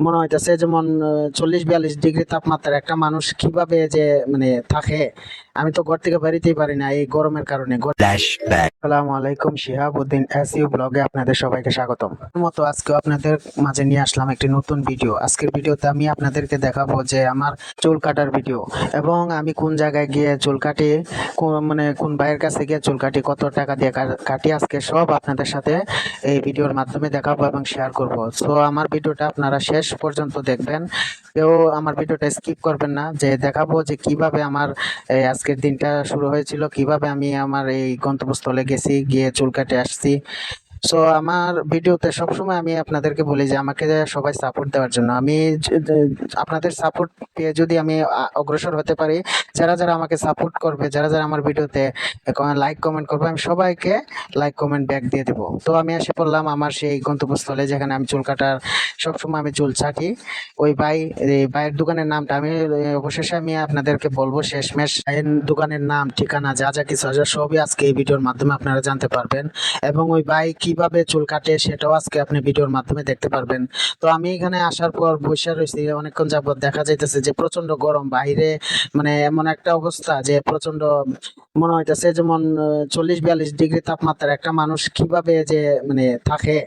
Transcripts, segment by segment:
মনে হইতেছে যেমন 40-42 ডিগ্রি তাপমাত্রার একটা মানুষ কিভাবে যে মানে থাকে। আমি তো ঘর থেকে বেরোতেই পারি না এই গরমের কারণে। আসসালামু আলাইকুম, শিহাবুদ্দিন এসইউ ব্লগে আপনাদের সবাইকে স্বাগতম। মতো আজকে আপনাদের মাঝে নিয়ে আসলাম একটি নতুন ভিডিও। আজকের ভিডিওতে আমি আপনাদেরকে দেখাবো যে আমার চুল কাটার ভিডিও, এবং আমি কোন জায়গায় গিয়ে চুল কাটি, কোন ভাইয়ের কাছে গিয়ে চুল কাটি, কত টাকা দিয়ে কাটি, আজকে সব আপনাদের সাথে এই ভিডিওর মাধ্যমে দেখাবো এবং শেয়ার করব। সো আমার ভিডিওটা আপনারা শেষ পর্যন্ত দেখবেন, কেউ আমার ভিডিওটা স্কিপ করবেন না। যে দেখাবো যে কিভাবে আমার এই আজকের দিনটা শুরু হয়েছিল, কিভাবে আমি আমার এই গন্তব্যস্থলে গেছি, গিয়ে চুল কাটে আসছি। সো আমার ভিডিওতে সবসময় আমি আপনাদেরকে বলি যে আমাকে সবাই সাপোর্ট দেওয়ার জন্য। আমি আপনাদের সাপোর্ট পেয়ে যদি আমি অগ্রসর হতে পারি, যারা যারা আমাকে সাপোর্ট করবে, যারা যারা আমার ভিডিওতে লাইক কমেন্ট করবে, আমি সবাইকে লাইক কমেন্ট ব্যাক দিয়ে দেবো। তো আমি এসে পড়লাম আমার সেই গন্তব্যস্থলে, যেখানে আমি চুল কাটার সবসময় আমি চুল ছাটি। ওই ভাই, এই ভাইয়ের দোকানের নামটা আমি অবশেষে আমি আপনাদেরকে বলবো। শেষমেশ ভাইয়ের দোকানের নাম, ঠিকানা, যা যা কিছু আছে সবই আজকে এই ভিডিওর মাধ্যমে আপনারা জানতে পারবেন, এবং ওই ভাই কিভাবে চুল কাটে সেটাও আজকে আপনি ভিডিওর মাধ্যমে দেখতে পারবেন। তো আমি এখানে আসার পর বসে রয়েছি অনেকক্ষণ যাবত, দেখা যাইতেছে যে প্রচন্ড গরম বাইরে। মানে এমন একটা অবস্থা যে প্রচন্ড মনে হইতেছে যেমন 40-42 ডিগ্রি তাপমাত্রার একটা মানুষ কিভাবে যে মানে থাকে।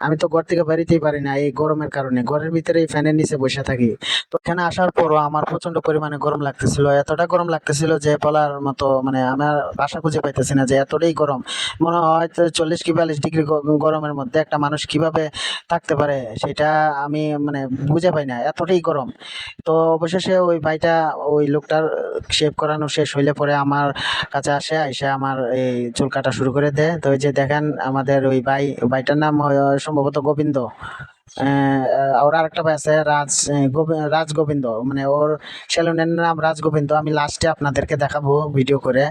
আমি তো ঘর থেকে বেরোতেই পারি না এই গরমের কারণে, ঘরের ভিতরে ফ্যানের নিচে বসে থাকি। তো এখানে আসার পরও আমার প্রচন্ড পরিমাণে গরম লাগতেছিল, এতটা গরম লাগতেছিল যে বলার মতো, মানে আমার ভাষা খুঁজে পাইতেছি না যে এতটাই গরম। মনে হয় 40 কি 42 ডিগ্রি গরমের মধ্যে একটা মানুষ কিভাবে থাকতে পারে, সেটা আমি মানে বুঝে পাই না, এতটাই গরম। তো অবশেষে ওই ভাইটা, ওই লোকটার শেভ করানো শেষ হইলে পরে আমার কাছে আসে, আইসে আমার এই চুল কাটা শুরু করে দেয়। তো এই যে দেখেন আমাদের ওই ভাইটার নাম সম্ভবত গোবিন্দ। ওর আরেকটা ভাই আছে রাজ গোবিন্দ, মানে ওর সেলুনের নাম রাজ গোবিন্দ। আমি লাস্টে আপনাদেরকে দেখাবো ভিডিও করে,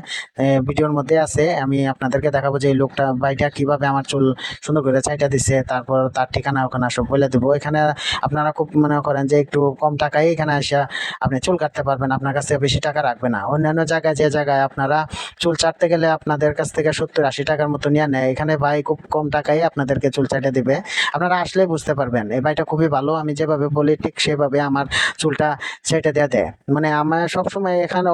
ভিডিওর মধ্যে আছে, আমি আপনাদেরকে দেখাবো যে এই লোকটা ভাইটা কিভাবে আমার চুল সুন্দর করে ছাইটা দিছে, তারপর তার ঠিকানা ওখানে সব বলে দেবো। এখানে আপনারা খুব মনে করেন যে একটু কম টাকায় এখানে আসা আপনি চুল কাটতে পারবেন, আপনার কাছ থেকে বেশি টাকা রাখবে না। অন্যান্য জায়গায়, যে জায়গায় আপনারা চুল চাটতে গেলে আপনাদের কাছ থেকে 70-80 টাকার মতো নিয়ে নেয়, এখানে ভাই খুব কম টাকায় আপনাদেরকে চুল চাটে দিবে। আপনারা আসলে বুঝতে পারবেন এই ভাইটা খুবই ভালো, আমি যেভাবে বলি ঠিক সেভাবে আমার চুলটা ছেটে দেয়া দেয়। মানে আমার সবসময় এখানে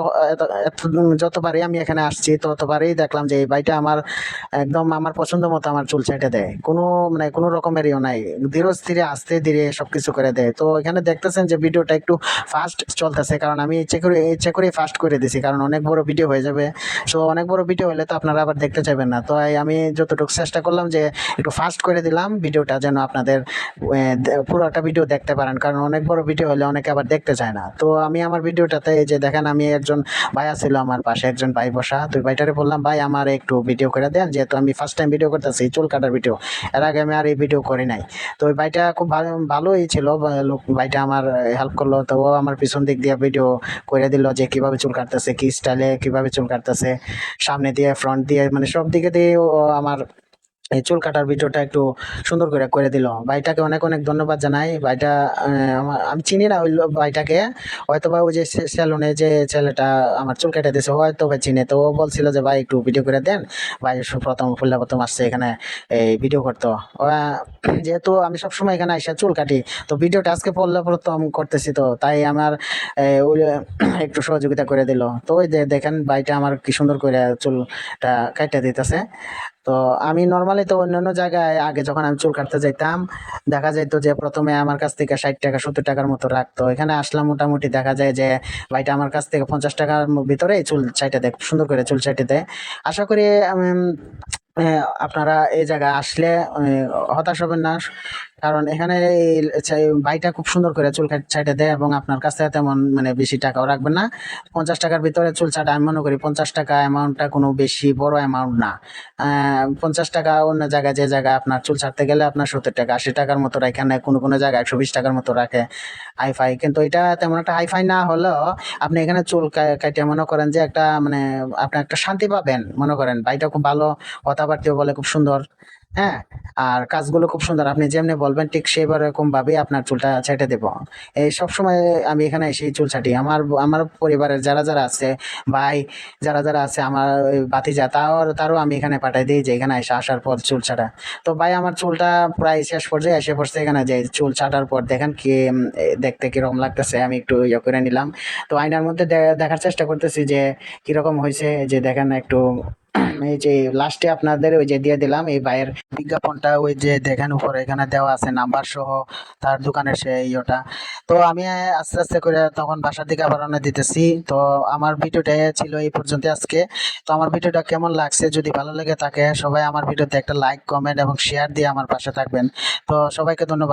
যতবারই আমি এখানে আসছি ততবারই দেখলাম যে এই ভাইটা আমার একদম আমার পছন্দ মতো আমার চুল ছেটে দেয়, কোনো মানে কোনো রকমের ইয়ে নাই, ধীরে স্থিরে আস্তে ধীরে সবকিছু করে দেয়। তো এখানে দেখতেছেন যে ভিডিওটা একটু ফাস্ট চলতেছে, কারণ আমি ইচ্ছে করে ফাস্ট করে দিছি, কারণ অনেক বড় ভিডিও হয়ে যাবে। সো অনেক বড় ভিডিও হলে তো আপনারা আবার দেখতে চাইবেন না, তো আমি যতটুকু চেষ্টা করলাম যে একটু ফাস্ট করে দিলাম ভিডিওটা, যেন আপনাদের পুরোটা ভিডিও দেখতে পারেন, কারণ অনেক বড় ভিডিও হলে অনেকে আবার দেখতে চায় না। তো আমি আমার ভিডিওটাতে এই যে দেখেন, আমি একজন ভাইয়া ছিল আমার পাশে, একজন ভাই বসা, তো ভাইটারে বললাম ভাই আমার একটু ভিডিও করে দেন, যেহেতু আমি ফার্স্ট টাইম ভিডিও করতেছি চুল কাটার ভিডিও, এর আগে আমি আর এই ভিডিও করি নাই। তো ওই ভাইটা খুব ভালোই ছিল, লোক ভাইটা আমার হেল্প করলো। তো ও আমার পিছন দিক দিয়ে ভিডিও করে দিল যে কিভাবে চুল কাটতেছে, কি স্টাইলে কিভাবে চুল কাটতেছে, সামনে দিয়ে ফ্রন্ট দিয়ে মানে সব দিকে দিয়ে ও আমার এই চুল কাটার ভিডিওটা একটু সুন্দর করে করে দিল। ভাইটাকে অনেক অনেক ধন্যবাদ জানাই। ভাইটা আমি চিনি না ওই ভাইটাকে, হয়তো বা ওই যে সেলুনে যে ছেলেটা আমার চুল কেটে দিয়েছে হয়তো বা চিনে। তো ও বলছিল যে ভাই একটু ভিডিও করে দেন, ভাই প্রথম প্রথম আসছে এখানে এই ভিডিও করতো। যেহেতু আমি সবসময় এখানে এসে চুল কাটি, তো ভিডিওটা আজকে প্রথম করতেছি, তো তাই আমার ওই একটু সহযোগিতা করে দিল। তো ওই যে দেখেন ভাইটা আমার কি সুন্দর করে চুলটা কাটতে দিতেছে। তো আমি নর্মালি তো অন্যান্য জায়গায় আগে যখন আমি চুল কাটতে যাইতাম, দেখা যাইতো যে প্রথমে আমার কাছ থেকে 60 টাকা 70 টাকার মতো রাখতো। এখানে আসলাম মোটামুটি দেখা যায় যে ভাইটা আমার কাছ থেকে 50 টাকার ভিতরে চুল চাইটা দেয়, সুন্দর করে চুল চাইটে দেয়। আশা করি আপনারা এই জায়গায় আসলে হতাশ হবেন না, কারণ এখানে এই ভাইটা খুব সুন্দর করে চুল ছাইটে দেয়, এবং আপনার কাছ থেকে তেমন মানে বেশি টাকাও রাখবেন না। 50 টাকার ভিতরে চুল ছাটা, আমি মনে করি 50 টাকা অ্যামাউন্টটা কোনো বেশি বড় অ্যামাউন্ট না। 50 টাকা অন্য জায়গায়, যে জায়গায় আপনার চুল ছাড়তে গেলে আপনার 70 টাকা 80 টাকার মতো রাখে নেয়, কোনো কোনো জায়গায় 120 টাকার মতো রাখে হাইফাই। কিন্তু এটা তেমন একটা হাইফাই না হলেও আপনি এখানে চুল কাটে মনে করেন যে একটা মানে আপনি একটা শান্তি পাবেন। মনে করেন ভাইটা খুব ভালো, কথাবার্তাও বলে খুব সুন্দর। হ্যাঁ, আর কাজগুলো খুব সুন্দর। আপনি যেমনি বলবেন ঠিক সেবার এরকম ভাবেই আপনার চুলটা ছেঁটে দেব। এই সবসময় আমি এখানে এসেই চুল ছাঁটি। আমার পরিবারের যারা আছে, ভাই যারা আছে, আমার ওই ভাতিজা তারও আমি এখানে পাঠাই দেই যে এখানে আসার পর চুল ছাঁটা। তো ভাই আমার চুলটা প্রায় শেষ পর্যায়ে এসে পড়ছে এখানে যে চুল ছাঁটার পর দেখেন কি দেখতে কিরকম লাগতেছে। আমি একটু ইয়ে করে নিলাম। তো আয়নার মধ্যে দেখার চেষ্টা করতেছি যে কিরকম হয়েছে। এই যে দেখেন একটু এই যে লাস্টে আপনাদের ওই যে দিয়ে দিলাম এই ভাইয়ের বিজ্ঞাপনটা, ওই যে দেখেন উপরে এখানে দেওয়া আছে নাম্বার সহ তার দোকানের সেই ইয়েটা। তো আমি আস্তে আস্তে করে তখন বাসার দিকে আবার রওনা দিতেছি। তো আমার ভিডিওটা ছিল এই পর্যন্ত আজকে। তো আমার ভিডিওটা কেমন লাগছে, যদি ভালো লেগে থাকে সবাই আমার ভিডিওতে একটা লাইক কমেন্ট এবং শেয়ার দিয়ে আমার পাশে থাকবেন। তো সবাইকে ধন্যবাদ।